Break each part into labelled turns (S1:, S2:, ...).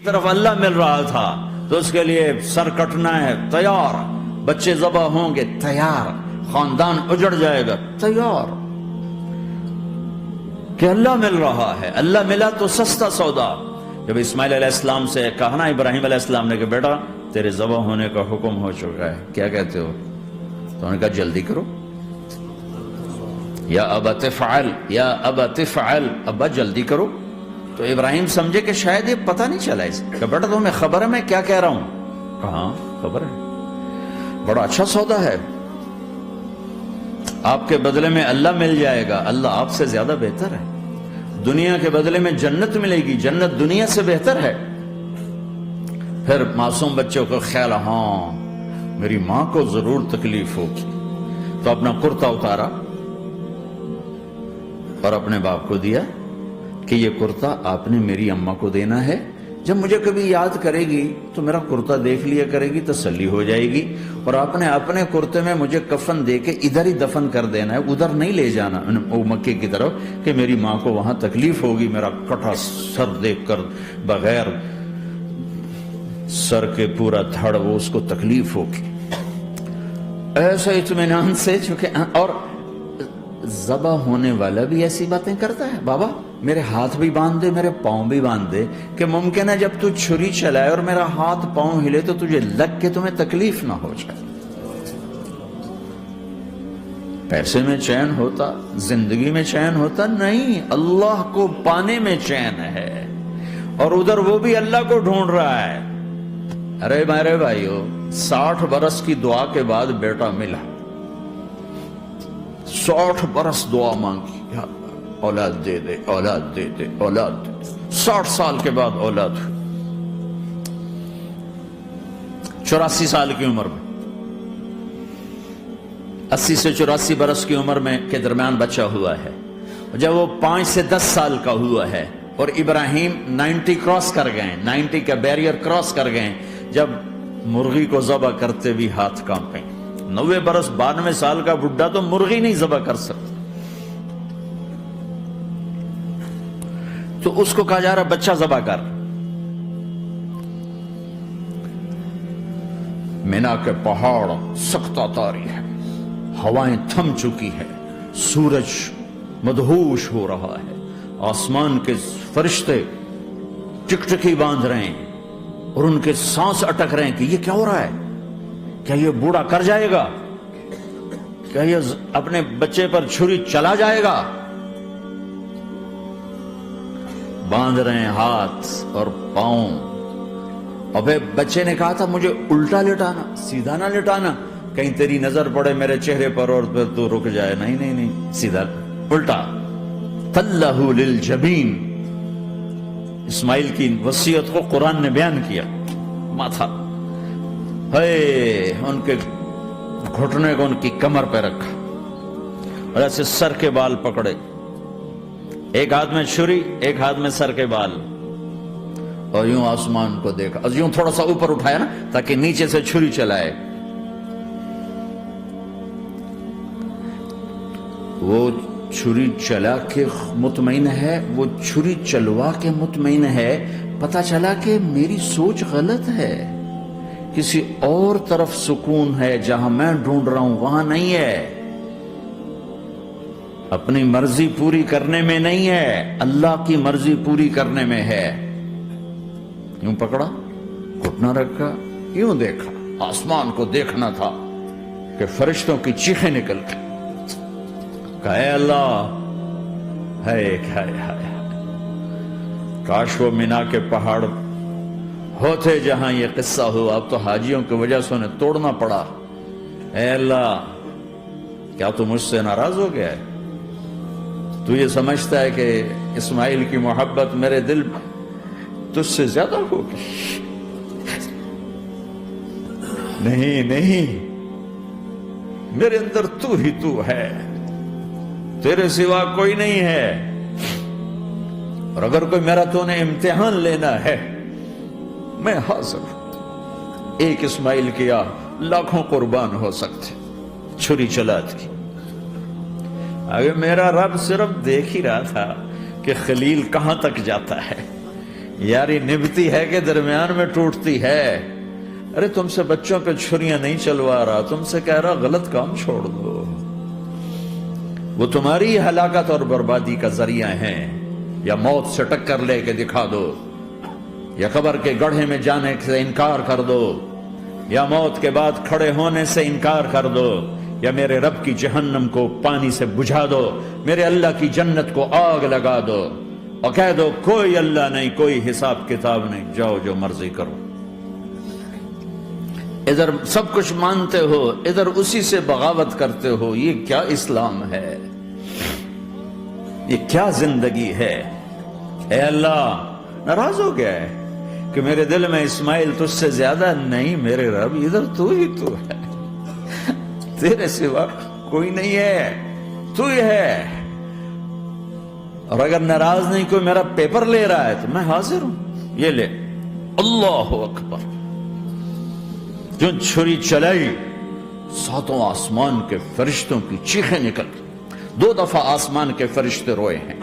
S1: طرف اللہ مل رہا تھا تو اس کے لیے سر کٹنا ہے تیار، بچے ذبح ہوں گے تیار، خاندان اجڑ جائے گا تیار، کہ اللہ مل رہا ہے۔ اللہ ملا تو سستا سودا۔ جب اسماعیل علیہ السلام سے کہا نا ابراہیم علیہ السلام نے کہ بیٹا تیرے ذبح ہونے کا حکم ہو چکا ہے، کیا کہتے ہو؟ تو انہوں نے کہا جلدی کرو، یا ابا تفعل، یا ابا تفعل، ابا جلدی کرو۔ تو ابراہیم سمجھے کہ شاید یہ پتہ نہیں چلا اس کہ بیٹا تمہیں خبر ہے میں کیا کہہ رہا ہوں؟ کہاں خبر ہے، بڑا اچھا سودا ہے، آپ کے بدلے میں اللہ مل جائے گا، اللہ آپ سے زیادہ بہتر ہے، دنیا کے بدلے میں جنت ملے گی، جنت دنیا سے بہتر ہے۔ پھر معصوم بچوں کو خیال، ہاں میری ماں کو ضرور تکلیف ہوگی، تو اپنا کرتا اتارا اور اپنے باپ کو دیا کہ یہ کرتا آپ نے میری اماں کو دینا ہے، جب مجھے کبھی یاد کرے گی تو میرا کرتا دیکھ لیا کرے گی، تسلی ہو جائے گی، اور آپ نے اپنے کرتے میں مجھے کفن دے کے ادھر ہی دفن کر دینا ہے، ادھر نہیں لے جانا مکے کی طرف کہ میری ماں کو وہاں تکلیف ہوگی، میرا کٹا سر دیکھ کر بغیر سر کے پورا دھڑ وہ اس کو تکلیف ہوگی۔ ایسا اطمینان سے چونکہ، اور ذبح ہونے والا بھی ایسی باتیں کرتا ہے، بابا میرے ہاتھ بھی باندھ دے میرے پاؤں بھی باندھ دے، کہ ممکن ہے جب تو چھری چلائے اور میرا ہاتھ پاؤں ہلے تو تجھے لگ کے تمہیں تکلیف نہ ہو جائے۔ پیسے میں چین ہوتا، زندگی میں چین ہوتا نہیں، اللہ کو پانے میں چین ہے، اور ادھر وہ بھی اللہ کو ڈھونڈ رہا ہے۔ ارے میرے بھائیو، 60 برس کی دعا کے بعد بیٹا ملا، 60 برس دعا مانگی، یا اولاد دے دے اولاد دے دے اولاد دے دے، 60 سال کے بعد اولاد ہوئی، 84 سال کی عمر میں، 80 سے 84 برس کی عمر میں کے درمیان بچہ ہوا ہے۔ جب وہ 5 سے 10 سال کا ہوا ہے اور ابراہیم 90 کراس کر گئے، 90 کا بیریئر کراس کر گئے، جب مرغی کو ذبح کرتے بھی ہاتھ کانپے، 90 برس 92 سال کا بڈھا تو مرغی نہیں ذبح کر سکتا، تو اس کو کہا جا رہا بچہ ذبح کر۔ مینا کے پہاڑ سختہ تاری ہے، ہوائیں تھم چکی ہے، سورج مدہوش ہو رہا ہے، آسمان کے فرشتے ٹکٹکی باندھ رہے ہیں اور ان کے سانس اٹک رہے ہیں کہ یہ کیا ہو رہا ہے، کیا یہ بوڑھا کر جائے گا، کیا یہ اپنے بچے پر چھری چلا جائے گا؟ باندھ رہے ہیں ہاتھ اور پاؤں۔ اور پھر بچے نے کہا تھا مجھے الٹا لٹانا، سیدھا نہ لٹانا، کہیں تیری نظر پڑے میرے چہرے پر اور پھر تو رک جائے، نہیں نہیں نہیں، سیدھا الٹا۔ تَلَّهُ لِلْجَبِينِ، اسماعیل کی وصیت کو قرآن نے بیان کیا، ماتھا ہے ان کے گھٹنے کو ان کی کمر پہ رکھا اور ایسے سر کے بال پکڑے، ایک ہاتھ میں چھری ایک ہاتھ میں سر کے بال، اور یوں آسمان کو دیکھا، اور یوں تھوڑا سا اوپر اٹھایا نا تاکہ نیچے سے چھری چلائے۔ وہ چھری چلا کے مطمئن ہے، وہ چھری چلوا کے مطمئن ہے، پتہ چلا کہ میری سوچ غلط ہے، کسی اور طرف سکون ہے، جہاں میں ڈھونڈ رہا ہوں وہاں نہیں ہے، اپنی مرضی پوری کرنے میں نہیں ہے، اللہ کی مرضی پوری کرنے میں ہے۔ یوں پکڑا، گھٹنا رکھا، یوں دیکھا، آسمان کو دیکھنا تھا کہ فرشتوں کی چیخیں نکل گئی، کہا اے اللہ، ہے کاش وہ مینا کے پہاڑ ہوتے جہاں یہ قصہ ہوا، اب تو حاجیوں کی وجہ سے انہیں توڑنا پڑا۔ اے اللہ، کیا تو مجھ سے ناراض ہو گیا ہے؟ تو یہ سمجھتا ہے کہ اسماعیل کی محبت میرے دل تجھ سے زیادہ ہوگی؟ نہیں نہیں، میرے اندر تو ہی تو ہے، تیرے سوا کوئی نہیں ہے، اور اگر کوئی میرا تو نے امتحان لینا ہے میں حاضر ہوں۔ ایک اسماعیل کیا لاکھوں قربان ہو سکتے، چھری چلات کی۔ اگر میرا رب صرف دیکھ ہی رہا تھا کہ خلیل کہاں تک جاتا ہے، یاری نبھتی ہے کہ درمیان میں ٹوٹتی ہے. ارے تم سے بچوں پہ چھریاں نہیں چلوا رہا، تم سے کہہ رہا غلط کام چھوڑ دو، وہ تمہاری ہلاکت اور بربادی کا ذریعہ ہیں. یا موت سے ٹکر لے کے دکھا دو، یا قبر کے گڑھے میں جانے سے انکار کر دو، یا موت کے بعد کھڑے ہونے سے انکار کر دو، یا میرے رب کی جہنم کو پانی سے بجھا دو، میرے اللہ کی جنت کو آگ لگا دو اور کہہ دو کوئی اللہ نہیں، کوئی حساب کتاب نہیں، جاؤ جو مرضی کرو. ادھر سب کچھ مانتے ہو، ادھر اسی سے بغاوت کرتے ہو. یہ کیا اسلام ہے؟ یہ کیا زندگی ہے؟ اے اللہ، ناراض ہو گیا ہے کہ میرے دل میں اسماعیل تجھ سے زیادہ نہیں، میرے رب ادھر تو ہی تو ہے، تیرے سوا کوئی نہیں ہے، تو ہی ہے. اور اگر ناراض نہیں کوئی میرا پیپر لے رہا ہے تو میں حاضر ہوں، یہ لے. اللہ اکبر. جو چھری چلائی، ساتوں آسمان کے فرشتوں کی چیخیں نکل گئی. 2 دفعہ آسمان کے فرشتے روئے ہیں،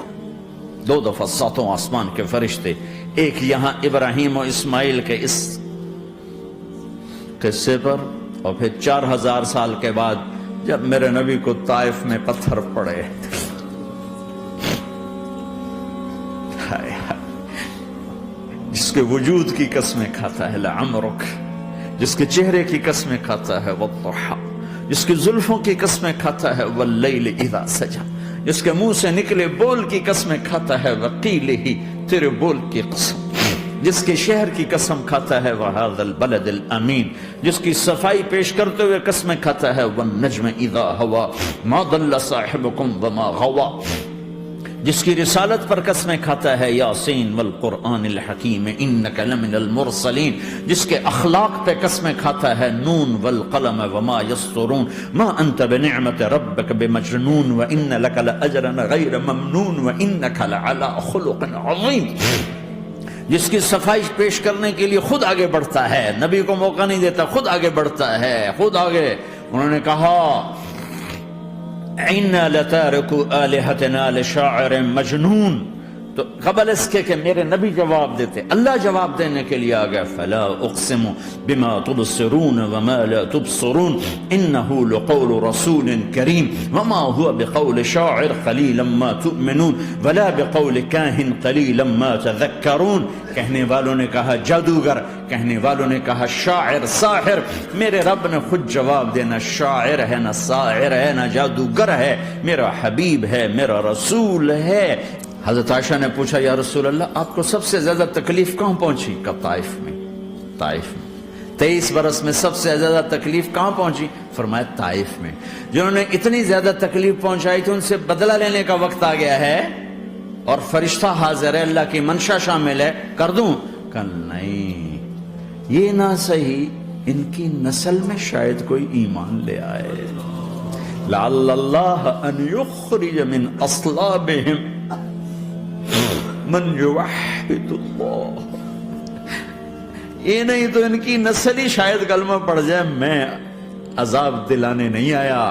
S1: 2 دفعہ ساتوں آسمان کے فرشتے. ایک یہاں ابراہیم و اسماعیل کے اس قصے پر، اور پھر 4000 سال کے بعد جب میرے نبی کو طائف میں پتھر پڑے. جس کے وجود کی قسمیں کھاتا ہے لعمرک، جس کے چہرے کی قسمیں کھاتا ہے والضحی، جس کی زلفوں کی قسمیں کھاتا ہے واللیل اذا سجا، جس کے منہ سے نکلے بول کی قسمیں کھاتا ہے وقیل ہی، تیرے بول کی قسم، جس کے شہر کی قسم کھاتا ہے وہذا البلد الامین، جس کی صفائی پیش کرتے ہوئے قسمیں کھاتا ہے والنجم اذا ہوا ما ضل صاحبکم وما غوا، جس کی رسالت پر قسمیں کھاتا ہے یاسین والقرآن الحکیم انک لمن المرسلین، جس کے اخلاق پہ قسمیں کھاتا ہے نون والقلم وما یسطرون ما انت بنعمت ربک بمجنون وان لک لاجرا غیر ممنون وانک لعلی خلق عظیم، جس کی صفائی پیش کرنے کے لیے خود آگے بڑھتا ہے، نبی کو موقع نہیں دیتا، خود آگے بڑھتا ہے، خود آگے. انہوں نے کہا اِنَّا لَتَارِكُ آلِهَتِنَا لِشَاعِرٍ مَجْنُونَ، تو قبل اس کے کہ میرے نبی جواب دیتے، اللہ جواب دینے کے لیے آ گیا. فَلَا أُقْسِمُ بِمَا تُبْصِرُونَ وَمَا لَا تُبْصِرُونَ إِنَّهُ لَقَوْلُ رَسُولٍ كَرِيمٍ وَمَا هُوَ بِقَوْلِ شَاعِرٍ قَلِيلًا مَا تُؤْمِنُونَ وَلَا بِقَوْلِ كَاهِنٍ قَلِيلًا مَا تَذَكَّرُونَ. کہنے والوں نے کہا جادوگر، کہنے والوں نے کہا شاعر، ساحر. میرے رب نے خود جواب دینا، شاعر ہے نہ ساحر ہے نہ جادوگر ہے، میرا حبیب ہے، میرا رسول ہے. حضرت عائشہ نے پوچھا یا رسول اللہ آپ کو سب سے زیادہ تکلیف کہاں پہنچی؟ کہ طائف میں. طائف میں 23 برس میں سب سے زیادہ تکلیف کہاں پہنچی؟ فرمایا طائف میں. جنہوں نے اتنی زیادہ تکلیف پہنچائی تھی ان سے بدلہ لینے کا وقت آ گیا ہے، اور فرشتہ حاضر ہے، اللہ کی منشا شامل ہے، کر دوں؟ کہ نہیں، یہ نہ صحیح، ان کی نسل میں شاید کوئی ایمان لے آئے. لعل اللہ ان یخرج من اصلابہم من یوحد اللہ. یہ نہیں تو ان کی نسل ہی شاید کلمہ پڑ جائے. میں عذاب دلانے نہیں آیا،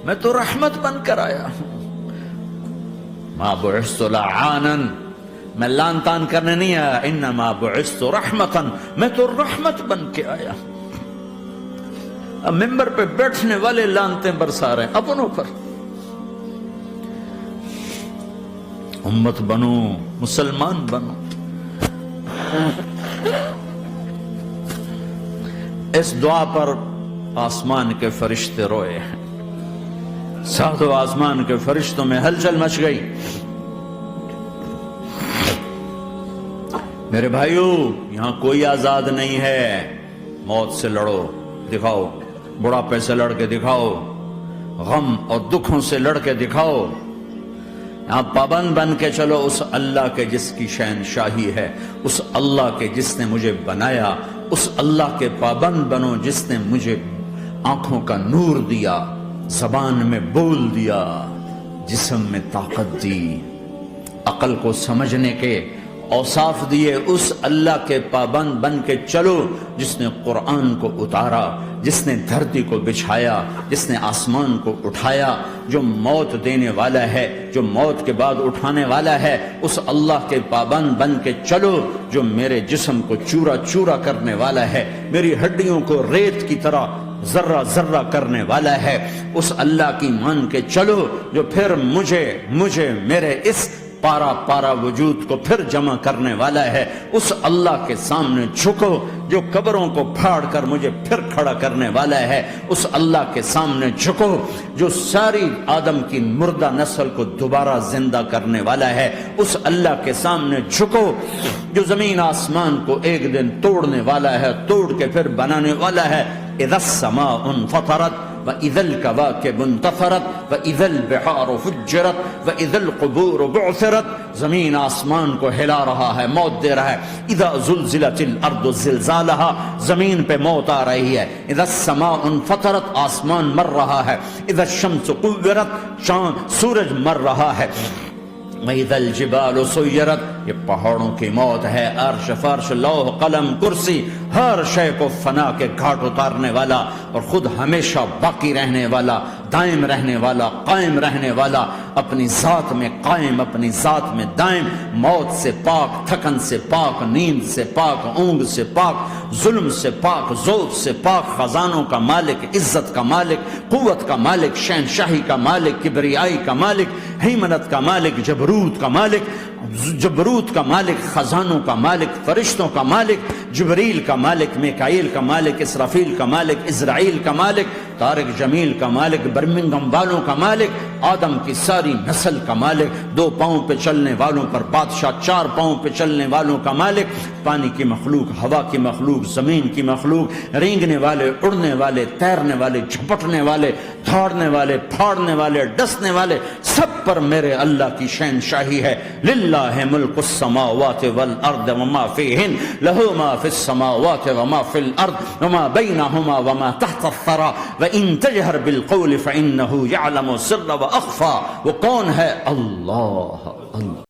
S1: میں تو رحمت بن کر آیا ہوں. ما بعثت لعانا، میں لان تان کرنے نہیں آیا، انما بعثت رحمتا، میں تو رحمت بن کے آیا. اب ممبر پہ بیٹھنے والے لانتے برسا رہے ہیں اپنوں پر. امت بنو، مسلمان بنو. اس دعا پر آسمان کے فرشتے روئے ہیں، ساتوں آسمان کے فرشتوں میں ہلچل مچ گئی. میرے بھائیو، یہاں کوئی آزاد نہیں ہے. موت سے لڑو، دکھاؤ، بڑھاپے سے لڑ کے دکھاؤ، غم اور دکھوں سے لڑ کے دکھاؤ. یہاں پابند بن کے چلو اس اللہ کے جس کی شہنشاہی ہے، اس اللہ کے جس نے مجھے بنایا، اس اللہ کے پابند بنو جس نے مجھے آنکھوں کا نور دیا، زبان میں بول دیا، جسم میں طاقت دی، عقل کو سمجھنے کے اوصاف دیے، اس اللہ کے پابند بن کے چلو جس نے قرآن کو اتارا، جس نے دھرتی کو بچھایا، جس نے آسمان کو اٹھایا، جو موت دینے والا ہے، جو موت کے بعد اٹھانے والا ہے، اس اللہ کے پابند بن کے چلو جو میرے جسم کو چورا چورا کرنے والا ہے، میری ہڈیوں کو ریت کی طرح ذرہ ذرہ کرنے والا ہے، اس اللہ کی مان کے چلو جو پھر مجھے میرے اس پارا پارا وجود کو پھر جمع کرنے والا ہے، اس اللہ کے سامنے جھکو جو قبروں کو پھاڑ کر مجھے پھر کھڑا کرنے والا ہے، اس اللہ کے سامنے جھکو جو ساری آدم کی مردہ نسل کو دوبارہ زندہ کرنے والا ہے، اس اللہ کے سامنے جھکو جو زمین آسمان کو ایک دن توڑنے والا ہے، توڑ کے پھر بنانے والا ہے۔ اذا السماء انفطرت وَإِذَا الْكَوَاكِبُ انتَثَرَتْ وَإِذَا الْبِحَارُ فُجِّرَتْ وَإِذَا الْقُبُورُ بُعْثِرَتْ، زمین آسمان کو ہلا رہا ہے، موت دے رہا ہے۔ اِذَا زُلْزِلَتِ الْأَرْضُ زِلْزَالَهَا، زمین پہ موت آ رہی ہے۔ اِذَا السَّمَاءُ انفطرت، آسمان مر رہا ہے۔ اِذَا الشَّمْسُ كُوِّرَتْ، سورج مر رہا ہے۔ وَإِذَا الْجِبَالُ سُيِّرَتْ، یہ پہاڑوں کی موت ہے۔ عرش فرش لوح قلم کرسی ہر شے کو فنا کے گھاٹ اتارنے والا اور خود ہمیشہ باقی رہنے والا، دائم رہنے والا، قائم رہنے والا، اپنی ذات میں قائم، اپنی ذات میں دائم، موت سے پاک، تھکن سے پاک، نیند سے پاک، اونگ سے پاک، ظلم سے پاک، ذوق سے پاک، خزانوں کا مالک، عزت کا مالک، قوت کا مالک، شہنشاہی کا مالک، کبریائی کا مالک، ہیمنت کا مالک، جبروت کا مالک، خزانوں کا مالک، فرشتوں کا مالک، جبریل کا مالک، میکائیل کا مالک، اسرافیل کا مالک، اسرائیل کا مالک، طارق جمیل کا مالک، برمنگم والوں کا مالک، آدم کی ساری نسل کا مالک، 2 پاؤں پہ چلنے والوں پر بادشاہ، 4 پاؤں پہ چلنے والوں کا مالک، پانی کی مخلوق، ہوا کی مخلوق، زمین کی مخلوق، رینگنے والے، اڑنے والے، تیرنے والے، جھپٹنے والے، دھاڑنے والے، پھاڑنے والے، ڈسنے والے، سب پر میرے اللہ کی شہنشاہی ہے۔ للہ ملک السماوات والارض وما فیہن، لہ ما فی السماوات وما فی الارض وما بینہما وما تحت الثری وان تجہر بالقول فانہ یعلم السر واخفی۔ وہ کون ہے؟ اللہ۔